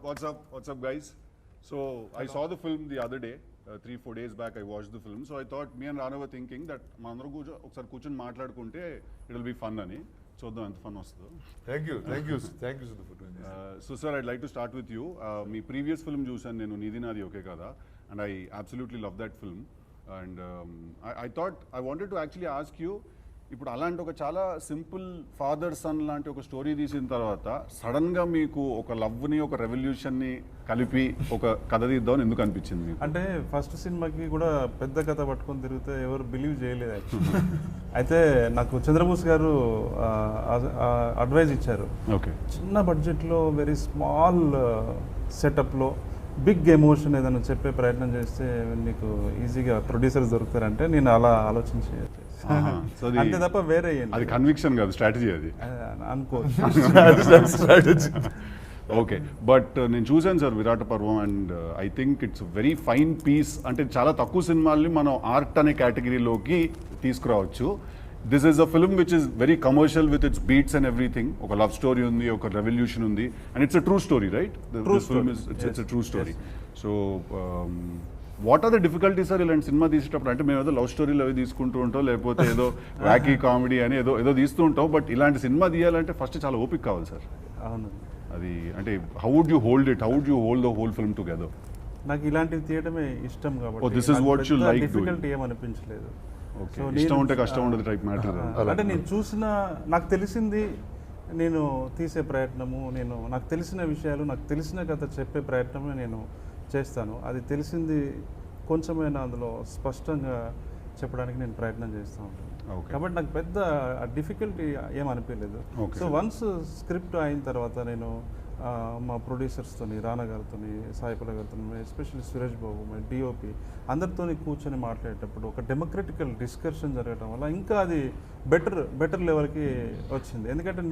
What's up, guys? So I saw the film the other day, 3-4 days back. I watched the film. So I thought me and Rana were thinking that mandaru ఒకసారి కూర్చొని మాట్లాడుకుంటే it will be fun అని. చూద్దాం ఎంత fun వస్తుందో. Thank you, Siddhu, for doing this. So sir, I'd like to start with you. Me previous film చూసాను నేను, నీది నాది ఓకే కదా, and I absolutely love that film. And I thought I wanted to actually ask you, ఇప్పుడు అలాంటి ఒక చాలా simple father son లాంటి ఒక స్టోరీ తీసిన తర్వాత సడన్గా మీకు ఒక లవ్ని ఒక రెవల్యూషన్ని కలిపి ఒక కథ తీద్దామని ఎందుకు అనిపించింది? అంటే ఫస్ట్ సినిమాకి కూడా పెద్ద కథ పట్టుకొని తిరిగితే ఎవరు బిలీవ్ చేయలేదు యాక్చువల్లీ. అయితే నాకు చంద్రబోస్ గారు అడ్వైజ్ ఇచ్చారు, ఓకే, చిన్న బడ్జెట్లో వెరీ స్మాల్ సెటప్లో బిగ్ ఎమోషన్ ఏదైనా చెప్పే ప్రయత్నం చేస్తే నీకు ఈజీగా ప్రొడ్యూసర్స్ దొరుకుతారంటే నేను అలా ఆలోచించి అంతే తప్ప వేరే అది కన్విక్షన్ కాదు, స్ట్రాటజీ అది అనుకోవచ్చు. ఓకే, బట్ నేను చూసాను sir Virata Parvam, and I think it's very fine piece. అంటే చాలా తక్కువ సినిమాల్ని మనం ఆర్ట్ అనే కేటగిరీలోకి తీసుకురావచ్చు. This is a film which is very commercial with its beats and everything. ఒక లవ్ స్టోరీ ఉంది, ఒక రెవల్యూషన్ ఉంది, and it's a true story, right? It's a true story. So what are the difficulties sir ఇలాంటి cinema తీసేటప్పుడు? అంటే మేము ఏదో love స్టోరీలు అవి తీసుకుంటూ ఉంటాం, లేకపోతే ఏదో వ్యాకీ కామెడీ అని ఏదో తీస్తూ ఉంటాం, బట్ ఇలాంటి సినిమా తీయాలంటే ఫస్ట్ చాలా ఓపిక కావాలి సార్. అవును, అది అంటే how would you hold it, how would you hold the whole film together? నాకు ఇలాంటివి తీయడమే ఇష్టం కాబట్టి this is what you like doing. Difficulty ఏమనిపించలేదు. ఓకే, ఇష్టం ఉంటే కష్టం ఉండదు టైప్ మ్యాటర్. అంటే నేను చూసిన, నాకు తెలిసింది నేను తీసే ప్రయత్నము, నాకు తెలిసిన విషయాలు, నాకు తెలిసిన కథ చెప్పే ప్రయత్నమే నేను చేస్తాను. అది తెలిసింది కొంచెమైనా అందులో స్పష్టంగా చెప్పడానికి నేను ప్రయత్నం చేస్తూ ఉంటాను. కాబట్టి నాకు పెద్ద డిఫికల్టీ ఏమనిపించలేదు. సో వన్స్ స్క్రిప్ట్ అయిన తర్వాత నేను మా ప్రొడ్యూసర్స్తో, రానా గారితో, సాయి పల్లవి గారితో, especially Suresh Babu, my DOP అందరితో కూర్చొని మాట్లాడేటప్పుడు ఒక డెమోక్రటికల్ డిస్కషన్ జరగడం వల్ల ఇంకా అది బెటర్ లెవెల్కి వచ్చింది. ఎందుకంటే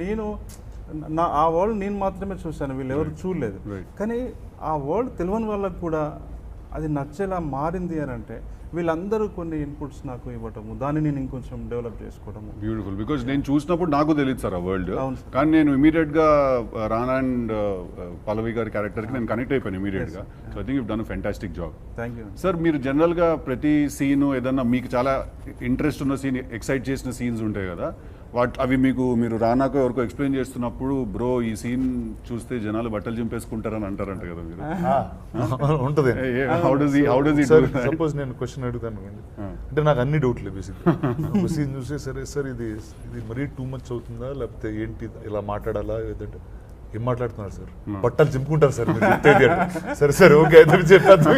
ఆ వరల్డ్ నేను మాత్రమే చూశాను, వీళ్ళు ఎవరు చూడలేదు. కానీ ఆ వరల్డ్ తెలియని వాళ్ళకు కూడా అది నచ్చేలా మారింది అని అంటే వీళ్ళందరూ కొన్ని ఇన్పుట్స్ నాకు ఇవ్వటము, దాన్ని నేను ఇంకొంచెం డెవలప్ చేసుకోవడము. బ్యూటిఫుల్, బికాజ్ నేను చూసినప్పుడు నాకు తెలియదు సార్ ఆ వరల్డ్, కానీ నేను ఇమీడియట్గా రానా అండ్ పల్లవి గారి క్యారెక్టర్కి నేను కనెక్ట్ అయిపోయాను ఇమీడియట్గా. So I think you done a fantastic job. Thank you sir. మీరు జనరల్గా ప్రతి సీను ఏదన్నా మీకు చాలా ఇంట్రెస్ట్ ఉన్న సీన్, ఎక్సైట్ చేసిన సీన్స్ ఉంటాయి కదా, అవి మీరు రానాకు ఎవరికో ఎక్స్ప్లెయిన్ చేస్తున్నప్పుడు, బ్రో ఈ సీన్ చూస్తే జనాలు బట్టలు చింపేసుకుంటారని అంటారంట కదా మీరు? ఉంటుంది. సపోజ్ నేను క్వశ్చన్ అడుగుతాను అంటే నాకు అన్ని డౌట్లు బేసిక్ సీన్ చూస్తే, సరే సార్ ఇది మరీ టూ మచ్ అవుతుందా, లేకపోతే ఏంటి ఇలా మాట్లాడాలా, ఏదంటే ఏం మాట్లాడుతున్నారు సార్, బట్టలు చింపుకుంటారు సార్ సరే సరే ఓకే అయితే చెప్పాను.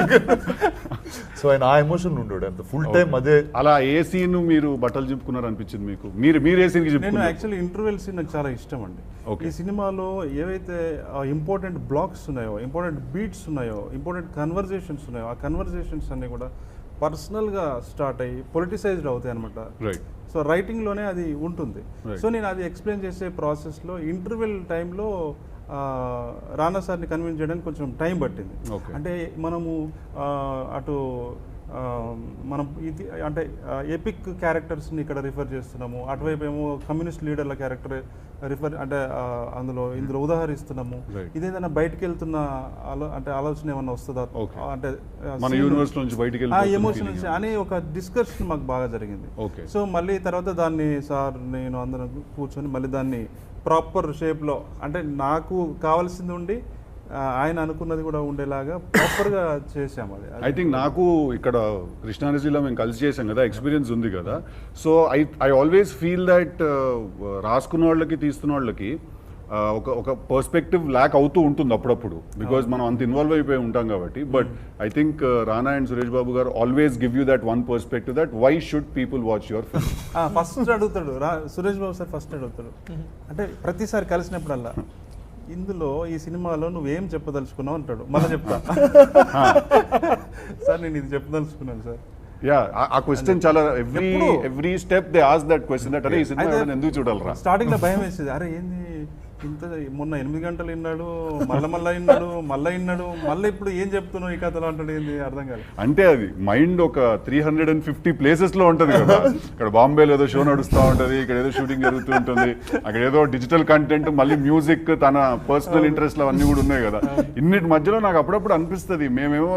సో ఆయన ఆ ఎమోషన్ ఉండేవాడు అంత ఫుల్ టైం. అదే అలా ఏ సీన్ మీరు బట్టలు చింపుకున్నారు అనిపించింది మీకు? మీరు ఏ సీన్? నేను యాక్చువల్లీ ఇంటర్వెల్ సీన్ నాకు చాలా ఇష్టం అండి. ఈ సినిమాలో ఏవైతే ఇంపార్టెంట్ బ్లాక్స్ ఉన్నాయో, ఇంపార్టెంట్ బీట్స్ ఉన్నాయో, ఇంపార్టెంట్ కన్వర్జేషన్స్ ఉన్నాయో, ఆ కన్వర్జేషన్స్ అన్ని కూడా పర్సనల్గా స్టార్ట్ అయ్యి పొలిటిసైజ్డ్ అవుతాయి అనమాట. సో రైటింగ్లోనే అది ఉంటుంది. సో నేను అది ఎక్స్ప్లెయిన్ చేసే ప్రాసెస్లో ఇంటర్వెల్ టైంలో రానా సార్ని కన్విన్స్ చేయడానికి కొంచెం టైం పట్టింది. అంటే మనము అటు మనం ఇది అంటే ఎపిక్ క్యారెక్టర్స్ని ఇక్కడ రిఫర్ చేస్తున్నాము, అటువైపు ఏమో కమ్యూనిస్ట్ లీడర్ల క్యారెక్టర్ రిఫర్ అంటే ఇందులో ఉదాహరిస్తున్నాము. ఇదేదైనా బయటకు వెళ్తున్న అంటే ఆలోచన ఏమన్నా వస్తుందా, అంటే ఎమోషన్ నుంచి అనే ఒక డిస్కషన్ మాకు బాగా జరిగింది. సో మళ్ళీ తర్వాత దాన్ని సార్ నేను అందరం కూర్చొని మళ్ళీ దాన్ని ప్రాపర్ షేప్లో, అంటే నాకు కావాల్సింది ఉండి ఆయన అనుకున్నది కూడా ఉండేలాగా ప్రాపర్గా చేసాము. అది ఐ థింక్ నాకు ఇక్కడ కృష్ణానదిలో మేము కలిసి చేసాం కదా, ఎక్స్పీరియన్స్ ఉంది కదా. So I always feel that రాసుకున్న వాళ్ళకి తీస్తున్న వాళ్ళకి ఒక పర్స్పెక్టివ్ ల్యాక్ అవుతూ ఉంటుంది అప్పుడప్పుడు, బికాజ్ మనం అంత ఇన్వాల్వ్ అయిపోయి ఉంటాం కాబట్టి. But I think Rana and Suresh Babu garu always give you that one perspective, that why should people watch your film. First అడుగుతాడు సురేష్ బాబు సార్, ఫస్ట్ అడుగుతాడు అంటే ప్రతిసారి కలిసినప్పుడల్లా, ఇందులో ఈ సినిమాలో నువ్వేం చెప్పదలుచుకున్నావు అంటాడు. మళ్ళీ చెప్తా సార్ నేను ఇది చెప్పదలుచుకున్నాను సార్. ఆ క్వశ్చన్ చాలా every step they ask that question, that అరే ఈ సినిమా ఎందుకు చూడాలరా. స్టార్టింగ్ లో భయం వేసేది, అరే ఏంది ఇంత మొన్న 8 గంటలు విన్నాడు, మళ్ళా విన్నాడు, మళ్ళీ ఇప్పుడు ఏం చెప్తున్నావు ఈ కథలో అంటాడు, ఏంది అర్థం కాదు. అంటే అది మైండ్ ఒక 350 ప్లేసెస్ లో ఉంటది కదా. ఇక్కడ బాంబేలో ఏదో షో నడుస్తూ ఉంటది, ఇక్కడ ఏదో షూటింగ్ జరుగుతూ ఉంటుంది, అక్కడ ఏదో డిజిటల్ కంటెంట్, మళ్ళీ మ్యూజిక్, తన పర్సనల్ ఇంట్రెస్ట్లు అవన్నీ కూడా ఉన్నాయి కదా. ఇన్నిటి మధ్యలో నాకు అప్పుడప్పుడు అనిపిస్తుంది, మేమేమో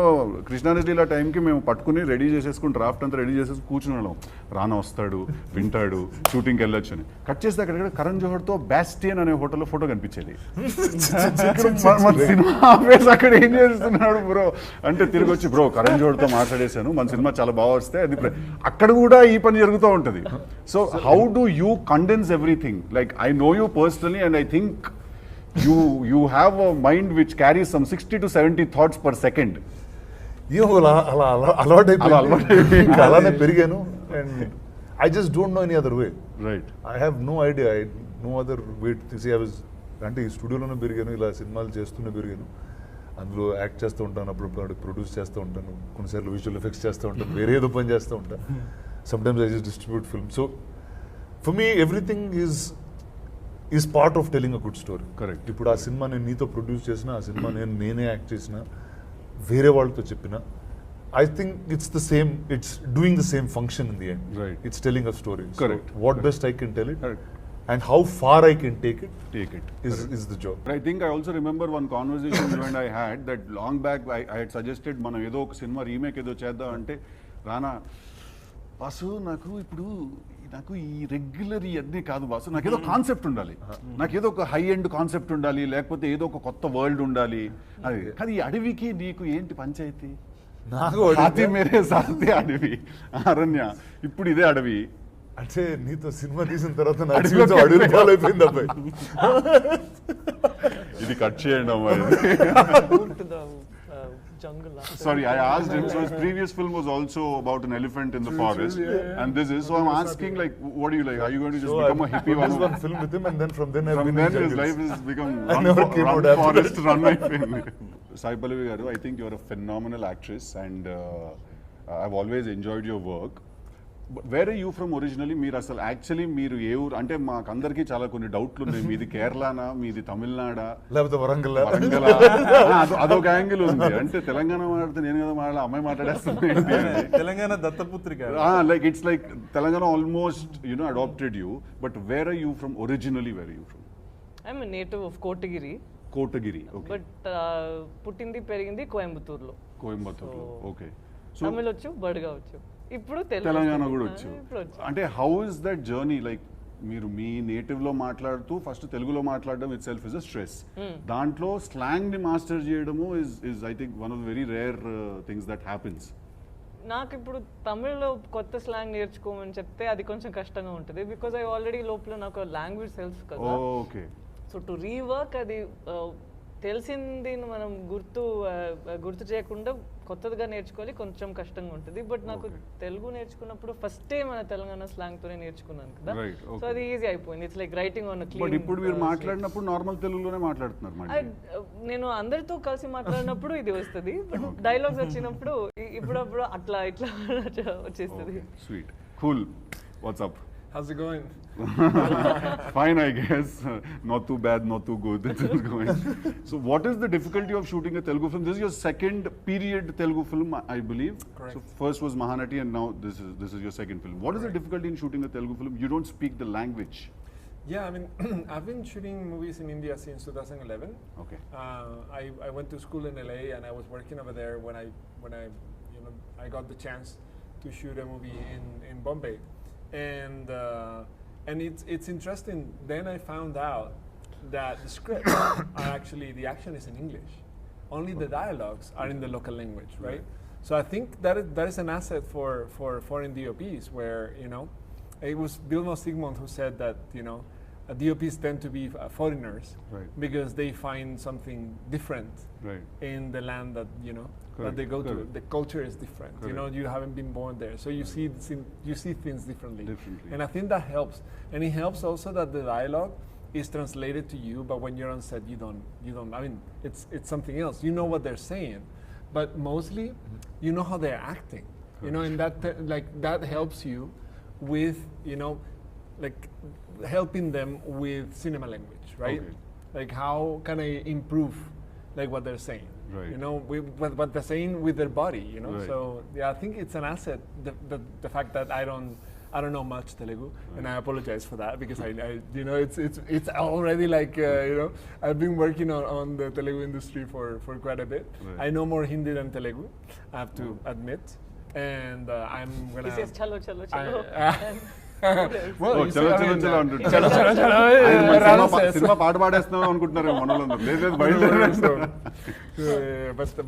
కృష్ణారెడ్డిల టైంకి మేము పట్టుకుని రెడీ చేసేసుకుని డ్రాఫ్ట్ అంతా రెడీ చేసేసి కూర్చుని వాళ్ళం. రానా వస్తాడు, వింటాడు, షూటింగ్కి వెళ్ళొచ్చు అని. కట్ చేస్తే అక్కడ కరణ్ జోహర్తో బ్యాస్టియన్ అనే హోటల్లో ఫోటో కనిపించేది. సినిమా ఆపేసి అక్కడ ఏం చేస్తున్నాడు బ్రో అంటే తిరిగి వచ్చి, బ్రో కరణ్ జోహర్తో మాట్లాడేశాను, మన సినిమా చాలా బాగా వస్తే అది అక్కడ కూడా ఈ పని జరుగుతూ ఉంటుంది. So how do you condense everything? Like I know you personally and I think you have a mind which carries some 60 to 70 thoughts per second. అలవాటైపోయింది, అలానే పెరిగాను. And I just don't know any other way. Right. I have no idea, no other way to see. అంటే ఈ స్టూడియోలోనే పెరిగాను, ఇలా సినిమాలు చేస్తూనే పెరిగాను. అందులో యాక్ట్ చేస్తూ ఉంటాను, అప్పుడు ప్రొడ్యూస్ చేస్తూ ఉంటాను, కొన్నిసార్లు విజువల్ ఎఫెక్ట్స్ చేస్తూ ఉంటాను, వేరే ఏదో పని చేస్తూ ఉంటాను. Sometimes I just distribute film. So for me everything is part of telling a good story. Correct. ఇప్పుడు ఆ సినిమా నేను నీతో ప్రొడ్యూస్ చేసిన, ఆ సినిమా నేనే యాక్ట్ చేసిన, వేరే వాళ్ళతో చెప్పిన, I think it's the same, it's doing the same function in the end. Right. It's telling a story. Correct. So what best I can tell it, Correct. and how far I can take it is the job. I think I also remember one conversation you and I had that long back. I had suggested మనం ఏదో ఒక cinema remake ఏదో చేద్దాం అంటే, రానా boss నాకు ఈ regular ఇవన్నీ కాదు బాసు, నాకు ఏదో కాన్సెప్ట్ ఉండాలి, నాకు ఏదో ఒక హై ఎండ్ కాన్సెప్ట్ ఉండాలి, లేకపోతే ఏదో ఒక కొత్త వరల్డ్ ఉండాలి. అది కానీ ఈ అడవికి నీకు ఏంటి పంచాయతీ? నాకు మేరే సాథే అడవి, అరణ్య, ఇప్పుడు ఇదే అడవి. అంటే నీతో సినిమా తీసిన తర్వాత నా జీవితం అడవి పాలైపోయింది అబ్బాయి. ఇది కట్ చేయండి అమ్మాయి. Sorry, I asked him. So his previous film was also about an elephant in the forest, and this is. So I'm asking, like, what do you like? Are you going to just become a hippie? One film with him, and then from then his life has become run forest, run my film. Sai Pallavi garu, I think you're a phenomenal actress, and I've always enjoyed your work. But where are you from originally? మీరు అసలు actually మీరు ఏ ఊరు అంటే మాకు అందరికీ చాలా కొన్ని డౌట్లు ఉన్నాయి. మీది కేరళనా, మీది తమిళనాడా, లేకపోతే వరంగల్? అదొక యాంగిల్ ఉంది. అంటే తెలంగాణ మాట్లాడితే నేను కదా అమ్మాయి మాట్లాడేస్తుంది. తెలంగాణ దత్తపుత్రిక. Like it's like Telangana almost adopted you. But where are you from originally? Where are you from? I'm native of Kotagiri. But పుట్టింది పెరిగింది కోయంబత్తూరులో. ఓకే. తమిళ్ వచ్చు, బడుగా వచ్చు, ఇప్పుడు తెలంగాణ కూడా వచ్చు. అంటే how is that journey? Like మీరు మీ నేటివ్ లో మాట్లాడుతూ ఫస్ట్ తెలుగులో మాట్లాడడం it self is a stress. దాంట్లో స్లాంగ్ ని మాస్టర్ చేయడము is I think one of the very rare things that happens. నాకు ఇప్పుడు తమిళ్లో కొత్త స్లాంగ్ నేర్చుకోమని చెప్తే అది కొంచెం కష్టంగా ఉంటుంది, బికాజ్ ఐ ఆల్రెడీ లోపల నాకు లాంగ్వేజ్ సెల్ఫ్ కదా. ఓకే. సో టు రీవర్క్ అది తెలిసింది మనం గుర్తు చేయకుండా కొత్తదిగా నేర్చుకోవాలి, కొంచెం కష్టంగా ఉంటుంది. బట్ నాకు తెలుగు నేర్చుకున్నప్పుడు ఫస్టే మన తెలంగాణ స్లాంగ్ తోనే నేర్చుకున్నాను కదా, సో అది ఈజీ అయిపోయింది. It's like writing on clean. ఇప్పుడు మీరు మాట్లాడినప్పుడు నార్మల్ తెలుగులోనే మాట్లాడుతున్నారు. నేను అందరితో కలిసి మాట్లాడినప్పుడు ఇది వస్తుంది, బట్ డైలాగ్స్ వచ్చినప్పుడు ఇప్పుడప్పుడు అట్లా ఇట్లా వచ్చేస్తుంది. Sweet, cool. What's up? How's it going? Fine, I guess. Not too bad, not too good. It's going. So, what is the difficulty of shooting a Telugu film? This is your second period Telugu film, I believe. Correct. So, first was Mahanati, and now this is your second film. What is the difficulty in shooting a Telugu film? You don't speak the language. Yeah, I mean, I've been shooting movies in India since 2011. Okay. I went to school in LA, and I was working over there when I I got the chance to shoot a movie in Bombay. And it's interesting. Then I found out that the scripts are actually, the action is in English. Only the dialogues are in the local language, right? So I think that is an asset for foreign DOPs, where it was Vilmos Zsigmond who said that DOPs tend to be foreigners, right, because they find something different, right, in the land that that they go to. The culture is different. Correct. You haven't been born there, so you see things differently. And I think that helps. And it helps also that the dialogue is translated to you, but when you're on set, you don't. I mean, it's something else. You know what they're saying, but mostly, you know how they're acting. And that helps you with like helping them with cinema language, right? Okay. like how can I improve like what they're saying, Right. you know, what they're saying with their body, you know. Right. So yeah, I think it's an asset, the fact that I don't know much Telugu, and I apologize for that because I you know, it's already like you know, I've been working on the Telugu industry for quite a bit. Right. I know more Hindi than Telugu, I have to admit, and I'm He gonna. says chalo chalo chalo. Well, Oh, you chalo, see, I chalo, mean, chalo అంటుంటారు. chalo, chalo, chalo, ఆయన మన Rana cinema says. Cinema పాట పాడేస్తున్నాం అనుకుంటున్నారు మనోళ్ళందరూ. లేదు లేదు, బయలుదేరేస్తాం.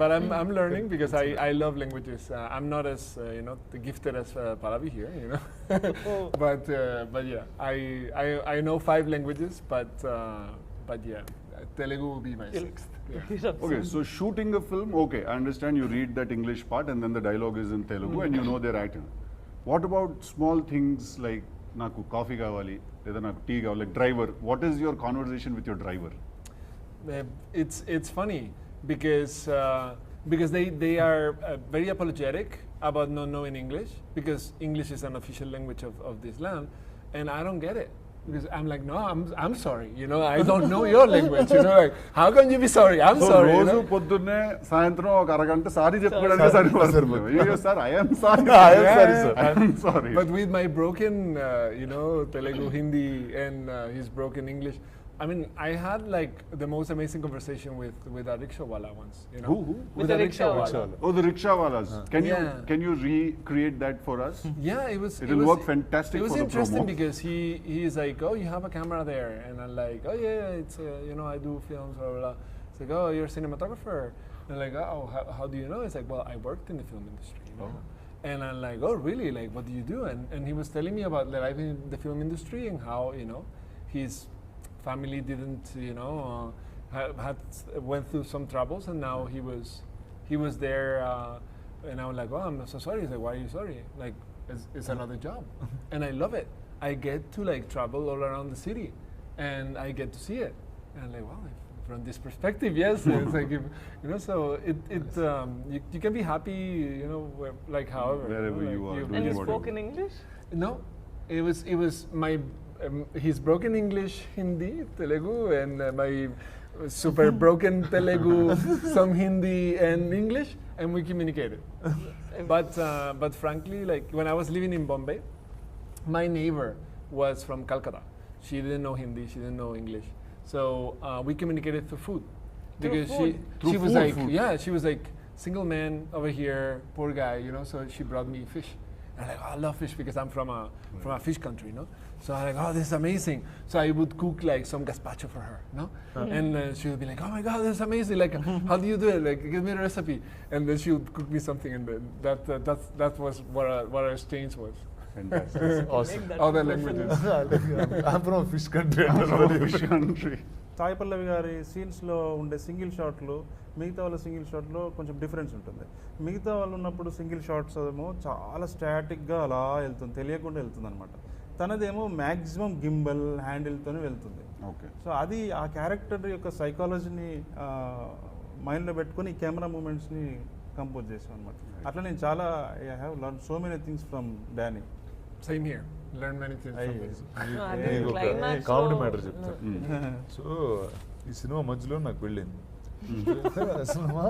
But I'm learning because I love languages. I'm not as you know, gifted as Pallavi here, you know. But yeah, I know 5 languages, but yeah, Telugu will be my 6th. Yeah. Okay, so shooting a film, okay, I understand you read that English part and then the dialogue is in Telugu and you know their acting. What about small things like naku coffee kavali, leda naku tea kavali, like driver? What is your conversation with your driver? It's funny because they are very apologetic about not knowing English, because English is an official language of this land, and I don't get it. Because I'm like, no, I'm sorry, you know, I don't know your language, you know, like, how can you be sorry? I'm So sorry. You రోజు know? పొద్దున్నే సాయంత్రం ఒక అరగంట sorry చెప్పుకోవడానికి సరిపోతుంది. అయ్యో sir, I am sorry. I am sorry, sir. I am sorry. But with my broken, you know, Telugu, Hindi, and his broken English, I mean, I had like the most amazing conversation with a rickshaw wala once. You know? Who? With a rickshaw wala. Oh, the rickshaw walas. Yeah. Can you recreate that for us? Yeah, it It'll was, work fantastic It was for the interesting promo. because he's like, oh, you have a camera there, and I'm like, oh yeah, it's you know, I do films, blah blah blah. It's like, oh, you're a cinematographer. And I'm like, oh, how do you know? It's like, well, I worked in the film industry. You know? And I'm like, oh really? Like, what do you do? And he was telling me about the life in the film industry and how, you know, his family didn't, you know, went through some troubles, and now he was there, and I was like, oh, I'm so sorry. He's like, why are you sorry? Like, it's another job, and I love it. I get to like travel all around the city, and I get to see it, and I'm like, wow. From this perspective, yes, it's like, you know, so you can be happy, you know, like however, Wherever know, you like are And doing you whatever. spoke in English? No, it was my his broken English, Hindi, Telugu, and my super broken Telugu, some Hindi and English, and we communicated. But frankly, like when I was living in Bombay, my neighbor was from Calcutta. She didn't know Hindi, she didn't know English, so we communicated through food. Because food? she was food, like, food. yeah, she was like, single man over here, poor guy, you know. So she brought me fish. And I'm like, oh, I love fish because I'm from a fish country, you know. So I'm like, oh, this is amazing. So I would cook like some gazpacho for her, no? And she would be like, oh my God, this is amazing. Like, how do you do it? Like, give me a recipe. And then she would cook me something, and then that was what our exchange was. Fantastic. Awesome. Make that Other impression. languages. I'm from a fish country. Fish country. Sai Pallavi గారి సీన్స్లో ఉండే single షాట్లు మిగతా వాళ్ళ single షాట్లో కొంచెం difference ఉంటుంది. మిగతా వాళ్ళు ఉన్నప్పుడు సింగిల్ షాట్స్ ఏమో చాలా స్టాటిక్గా అలా వెళ్తుంది, తెలియకుండా వెళ్తుంది అనమాట. తనదేమో మ్యాక్సిమం గింబల్ హ్యాండిల్తోనే వెళ్తుంది. Okay. సో అది ఆ క్యారెక్టర్ యొక్క సైకాలజీని మైండ్లో పెట్టుకొని ఈ కెమెరా మూమెంట్స్ని కంపోజ్ చేసాం అనమాట. అట్లా నేను చాలా I have learn so many things from Danny. Same here. Learn many things from this. అదే నీకు ఒక climax కామెడీ లో- మ్యాటర్ చెప్తా. సో ఈ సినిమా మధ్యలో నాకు పెళ్ళింది. సినిమా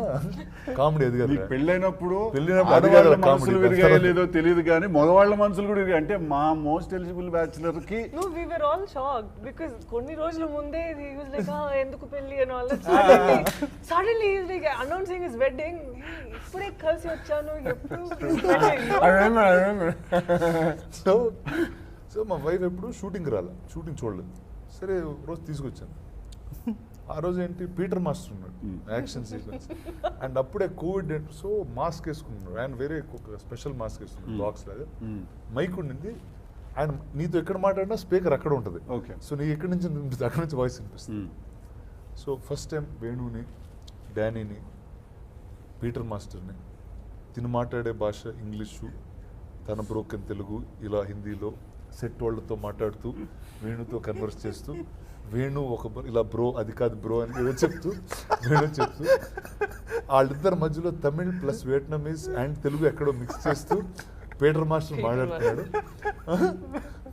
కామెడీ అది నీకు కదా. పెళ్ళైనప్పుడు పెళ్ళైనప్పుడు అది ఆడవాళ్ళ కాదు మనసులు comedy. విరిగాయో లేదో తెలియదు కానీ మగవాళ్ళ మనసులు కూడా విరిగాయి. అంటే మా మోస్ట్ ఎలిజిబుల్ బ్యాచులర్ కి No, we were all shocked because కొన్ని రోజుల ముందే he was like, ఎందుకు పెళ్లి and all that. Suddenly he's like announcing his wedding. ఇప్పుడే కలిసి వచ్చాను, ఎప్పుడు wedding? I remember. సో మా వైఫ్ ఎప్పుడు షూటింగ్ చూడలేదు. సరే రోజు తీసుకొచ్చాను. ఆ రోజు ఏంటి, పీటర్ మాస్టర్ ఉన్నాడు యాక్షన్ సీక్వెన్స్, అండ్ అప్పుడే కోవిడ్, సో మాస్క్ వేసుకున్నాడు ఆయన, వేరే స్పెషల్ మాస్క్ వేసుకున్నాడు బాక్స్ లాగా. మైక్ ఉండింది, ఆయన నీతో ఎక్కడ మాట్లాడినా స్పీకర్ అక్కడ ఉంటుంది. Okay. సో నీ ఎక్కడి నుంచి వినిపిస్తుంది, అక్కడ నుంచి వాయిస్ వినిపిస్తుంది. సో ఫస్ట్ టైం వేణుని, డానీని, పీటర్ మాస్టర్ని, తిను మాట్లాడే భాష ఇంగ్లీషు, తన బ్రోకెన్ తెలుగు, ఇలా హిందీలో సెట్ వాళ్ళతో మాట్లాడుతూ వేణుతో కన్వర్స్ చేస్తూ, వేణు ఒక ఇలా బ్రో అది కాదు బ్రో అని ఏదో చెప్తూ, వేణు చెప్తూ, వాళ్ళిద్దరి మధ్యలో Tamil plus Vietnamese and Telugu ఎక్కడో మిక్స్ చేస్తూ పీటర్ మాస్టర్ మాట్లాడుతున్నాడు.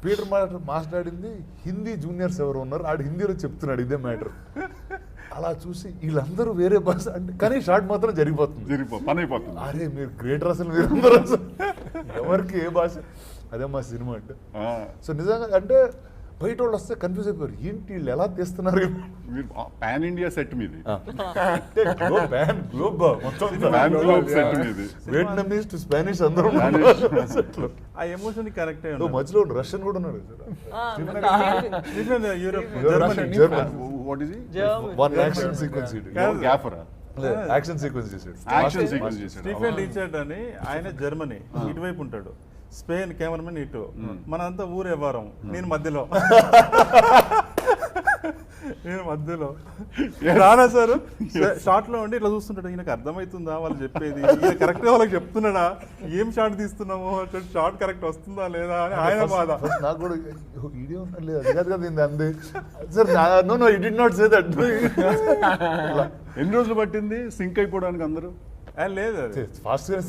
పీటర్ మాస్టర్ మాట్లాడింది హిందీ జూనియర్స్ ఎవరు ఉన్నారు, ఆడు హిందీలో చెప్తున్నాడు ఇదే మ్యాటర్. అలా చూసి వీళ్ళందరూ వేరే భాష అంటే కానీ షార్ట్ మాత్రం జరిగిపోతుంది. పని అయిపోతుంది. అరే మీరు గ్రేటర్ అసలు మీరందరూ అసలు ఎవరికి ఏ భాష అదే మా సినిమా అంటే. సో నిజంగా అంటే బయట వాళ్ళు వస్తే కన్ఫ్యూజ్ అయిపోయారు, ఏంటి వీళ్ళు ఎలా తీస్తున్నారు. మీరు పాన్ ఇండియా సెట్ మీది, వియట్నామీస్ టు స్పానిష్ అందరూ ఆ ఎమోషన్ కరెక్ట్. మధ్యలో రష్యన్ కూడా ఉన్నాడు. యాక్షన్ సీక్వెన్స్ యాక్షన్ సీక్వెన్స్ చేశాడు. స్టీఫెన్ రిచర్డ్ అని ఆయన జర్మనీ ఇటువైపు ఉంటాడు, స్పెయిన్ కెమెరామెన్ ఇటు, మనంతా ఊరు వ్యవహారం, నేను మధ్యలో రానా సార్ షార్ట్ లో ఉండి ఇట్లా చూస్తుంటాడు, ఈయనకు అర్థమవుతుందా వాళ్ళు చెప్పేది, ఈయన కరెక్ట్ గా వాళ్ళకి చెప్తున్నాడా, ఏం షార్ట్ తీస్తున్నాము, షార్ట్ కరెక్ట్ వస్తుందా లేదా అని ఆయన బాధ. నాకు కూడా వీడియో అంది sir, no it did not say that. ఎన్ని రోజులు పట్టింది సింక్ అయిపోవడానికి అందరూ? లేదు ఫాస్ట్ గానే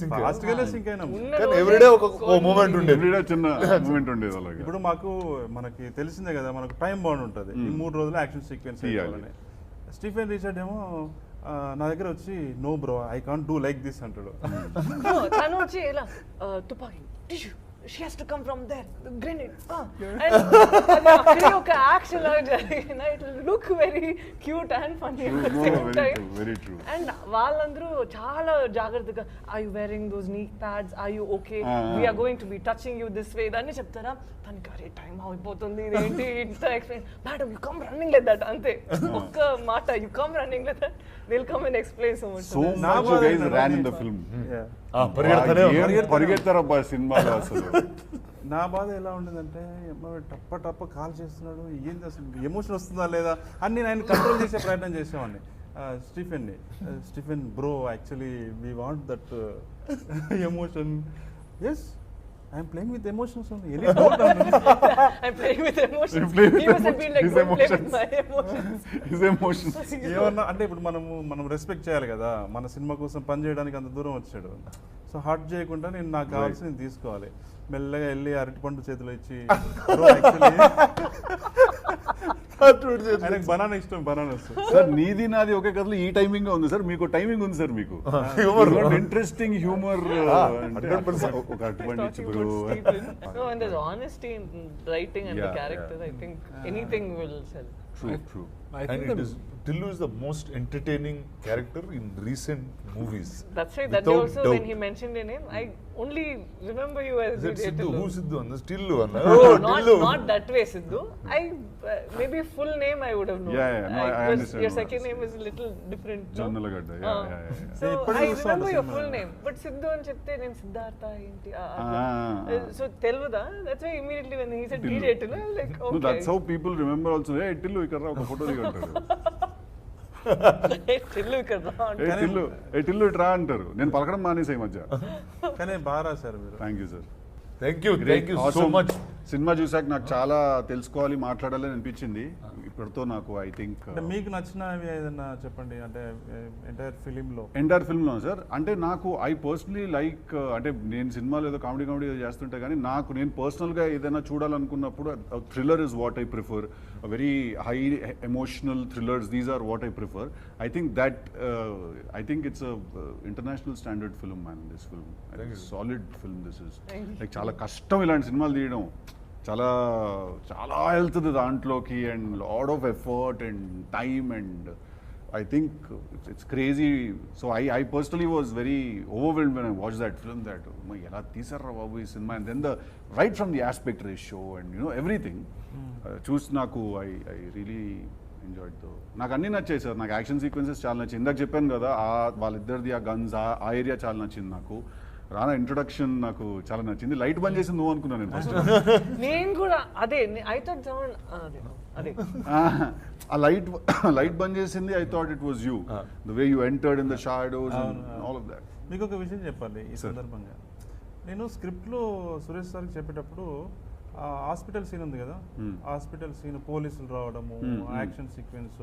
సింక్ అయినా. ఎవ్రీడే ఒక మూమెంట్ ఉండేది, ఎవ్రీడే చిన్న మూమెంట్ ఉండేది అలాగే. ఇప్పుడు మనకి తెలిసిందే కదా, మనకు టైం బాండ్ ఉంటుంది, ఈ 3 రోజులు యాక్షన్ సీక్వెన్స్ అయ్యాలని. స్టీఫెన్ రిచర్డ్ ఏమో నా దగ్గర వచ్చి no bro I can't do like this అంటాడు. తను వచ్చి ఇలా తుపాకీ టిష్యూ she has to come from there, the grenade, and actually okay action laga jarigina, it will look very cute and funny at the same time. Very true. And వాళ్ళందరూ చాలా జాగ్రత్తగా, are you wearing those knee pads, are you okay, we are going to be touching you this way అని చెప్తారా, తనకి అరే time అయిపోతుంది ఇదేంటి ఇంత explain, madam you come running like that అంతే ఒక్క మాట, you come running like that, they'll come and explain so much. So much you guys ran in the film. పరిగెత్తారబ్బా సినిమాలో అసలు. నా బాధ ఎలా ఉండేదంటే టప్ప కాల్ చేస్తున్నాడు, ఏంది అసలు ఎమోషన్ వస్తుందా లేదా అని నేను ఆయన కంట్రోల్ చేసే ప్రయత్నం చేసేవాడిని. Stephen bro actually we want that emotion. Yes I'm playing with emotions only. Any doubt on it? I'm playing with emotions. He must have been like, don't play with my emotions. His emotions. ఏమన్నా అంటే ఇప్పుడు మనం respect చేయాలి కదా, మన cinema కోసం పని చేయడానికి అంత దూరం వచ్చాడు. సో హర్ట్ చేయకుండా నాకు కావాల్సి నేను తీసుకోవాలి. మెల్లగా వెళ్ళి అరటిపండు చేతిలో ఇచ్చి, ఆయనకు బనానా ఇష్టం, బనానాస్. సార్ నీది నాది ఒకే కథలో ఈ టైమింగ్ ఉంది సార్, మీకు టైమింగ్ ఉంది సార్, మీకు ఇంట్రెస్టింగ్ హ్యూమర్. ఒక అరటిపండు ఇచ్చి bro. No, and there's honesty in writing and the character. I think anything will sell. True. I think Tillu is the most entertaining character in recent movies. That's right. That day also when he mentioned your name, I only remember you as Siddhu. Who Siddhu? Tillu. Not that way, Siddhu. Maybe full name I would have known. Yeah. No, I understand. Your second name is a little different. Jonnalagadda. Yeah. So I remember your full name, but Siddhu అని చెప్తే నేను సిద్ధార్థ ఏంటి so తెలుగుదా. That's why immediately when he said DJ Tillu, I was like okay. No, that's how people remember also. Hey Tillu ఇక్కడ రా ఒక photo దిగంటారు. Tillu ఇక్కడ రా అంటారు. Tillu ఇట్రా అంటారు. నేను పలకడం మానేసే ఈ మధ్య. కానీ బాగా రాశారు మీరు. Thank you sir. Thank you so much. Cinema చూసాక నాకు చాలా తెలుసుకోవాలి, మాట్లాడాలి అనిపించింది. ఇప్పటితో నాకు ఐ థింక్ మీకు నచ్చినవి ఏదన్నా చెప్పండి, అంటే ఎంటైర్ ఫిల్మ్లో సార్. అంటే నాకు ఐ పర్సనలీ లైక్, అంటే నేను సినిమాలో ఏదో కామెడీ ఏదో చేస్తుంటే కానీ నేను పర్సనల్గా ఏదైనా చూడాలనుకున్నప్పుడు thriller is what I prefer. Very high emotional thrillers, these are what I prefer. I think it's international standard film man. This film solid film. This is like చాలా కష్టం ఇలాంటి సినిమాలు తీయడం, చాలా చాలా వెళ్తుంది దాంట్లోకి, and lot of effort and time, and I think it's crazy. So I personally was very overwhelmed when I watch that film, that ఎలా తీసారా బాబు ఈ cinema, and then right from the aspect ratio and everything చూసి నాకు I really enjoyed దో. నాకు అన్నీ నచ్చాయి sir. నాకు యాక్షన్ సీక్వెన్సెస్ చాలా నచ్చింది. ఇందాక చెప్పాను కదా, వాళ్ళిద్దరిది ఆ గన్స్, ఆ ఏరియా చాలా నచ్చింది నాకు. రానా ఇంట్రొడక్షన్ నాకు చాలా నచ్చింది. లైట్ బంద్ చేసింది నువ్వు అనుకున్నాను నేను ఫస్ట్. నేను కూడా అదే ఐ థాట్ అదే ఆ లైట్ బంద్ చేసింది. I thought it was you, the way you entered in the shadows and all of that. మీకు ఒక విషయం చెప్పాలి ఈ సందర్భంగా. నేను స్క్రిప్ట్లో సురేష్ సార్కి చెప్పేటప్పుడు హాస్పిటల్ సీన్ ఉంది కదా, హాస్పిటల్ సీన్, పోలీసులు రావడము, యాక్షన్ సీక్వెన్స్,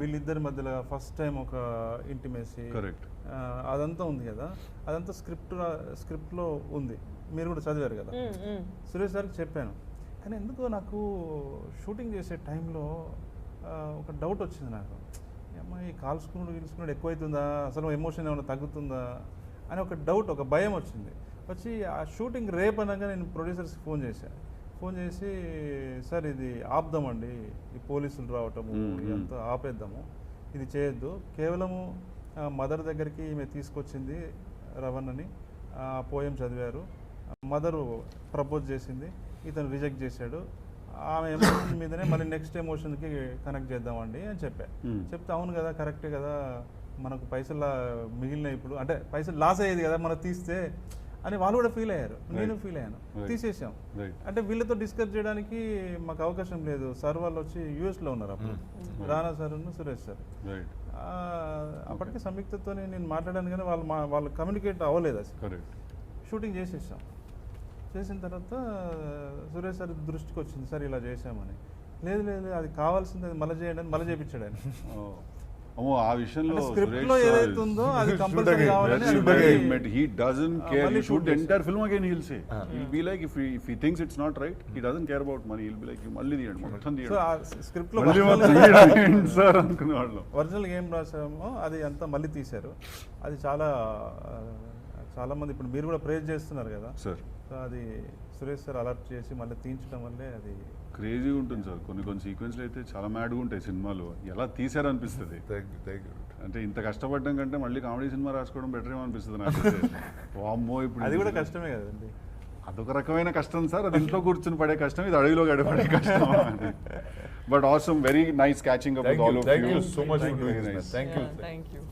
వీళ్ళిద్దరి మధ్యలో ఫస్ట్ టైం ఒక ఇంటిమేసీ, అదంతా ఉంది కదా, అదంతా స్క్రిప్ట్లో ఉంది. మీరు కూడా చదివారు కదా. సురేష్ సార్కి చెప్పాను, కానీ ఎందుకో నాకు షూటింగ్ చేసే టైంలో ఒక డౌట్ వచ్చింది నాకు. అమ్మాయి కాల్చుకున్నాడు ఎక్కువైతుందా, అసలు ఎమోషన్ ఏమైనా తగ్గుతుందా అని ఒక డౌట్, ఒక భయం వచ్చింది. వచ్చి ఆ షూటింగ్ రేపు అనగా నేను ప్రొడ్యూసర్స్కి ఫోన్ చేసి సార్ ఇది ఆపుదామండి, ఈ పోలీసులు రావటము ఇదంతా ఆపేద్దాము, ఇది చేయొద్దు, కేవలము మదర్ దగ్గరికి ఈమె తీసుకొచ్చింది రవణని, ఆ పోయం చదివారు, మదరు ప్రపోజ్ చేసింది, ఇతను రిజెక్ట్ చేశాడు, ఆమె ఎమోషన్ మీదనే మళ్ళీ నెక్స్ట్ ఎమోషన్కి కనెక్ట్ చేద్దామండి అని చెప్తే అవును కదా కరెక్టే కదా, మనకు పైసలు మిగిలిన ఇప్పుడు అంటే పైసలు లాస్ అయ్యేది కదా మనం తీస్తే అని వాళ్ళు కూడా ఫీల్ అయ్యారు, నేను ఫీల్ అయ్యాను. తీసేసాం. అంటే వీళ్ళతో డిస్కస్ చేయడానికి మాకు అవకాశం లేదు. సార్ వాళ్ళు వచ్చి యూఎస్లో ఉన్నారు అప్పుడు, రానా సార్ సురేష్ సార్. అప్పటికే సంయుక్తతో నేను మాట్లాడాను కానీ వాళ్ళు కమ్యూనికేట్ అవ్వలేదు అసలు. షూటింగ్ చేసేసాం. చేసిన తర్వాత సురేష్ సార్ దృష్టికి వచ్చింది, సార్ ఇలా చేసామని. లేదు లేదు అది కావాల్సింది, అది మళ్ళీ చేయండి అని మళ్ళీ చేయించాడు ఆయన. ఆ విషయంలో స్క్రిప్ట్ లో ఏదైతే ఉందో అది కంపల్సరీ కావాలని he doesn't care. You shoot the entire film again, he'll say. He'll be like, if he thinks it's not right, he doesn't care about money. He'll be like, మళ్ళీ తీయండి మొత్తం తీయండి. సో ఆ స్క్రిప్ట్ లో sir అనుకునేవాళ్ళు original ఏం రాసామో అది అంతా మళ్ళీ తీశారు. అది చాలా మంది ఇప్పుడు మీరు కూడా ప్రేజ్ చేస్తున్నారు కదా సార్. సో అది సురేష్ సార్ అలర్ట్ చేసి మళ్ళీ తీయించడం వల్లే అది క్రేజీగా ఉంటుంది సార్. కొన్ని సీక్వెన్స్లు అయితే చాలా మ్యాడ్గా ఉంటాయి సినిమాలు, ఎలా తీసారనిపిస్తుంది. అంటే ఇంత కష్టపడడం కంటే మళ్ళీ కామెడీ సినిమా రాసుకోవడం బెటర్ ఏమో అనిపిస్తుంది నాకు. వామ్మో, ఇప్పుడు అది కూడా కష్టమే కదండి. అదొక రకమైన కష్టం సార్, అది ఇంట్లో కూర్చుని పడే కష్టం, ఇది అడవిలో గడపడే కష్టం. But awesome, very nice catching up with all of you. Thank you so much for doing this. Thank you. Thank you.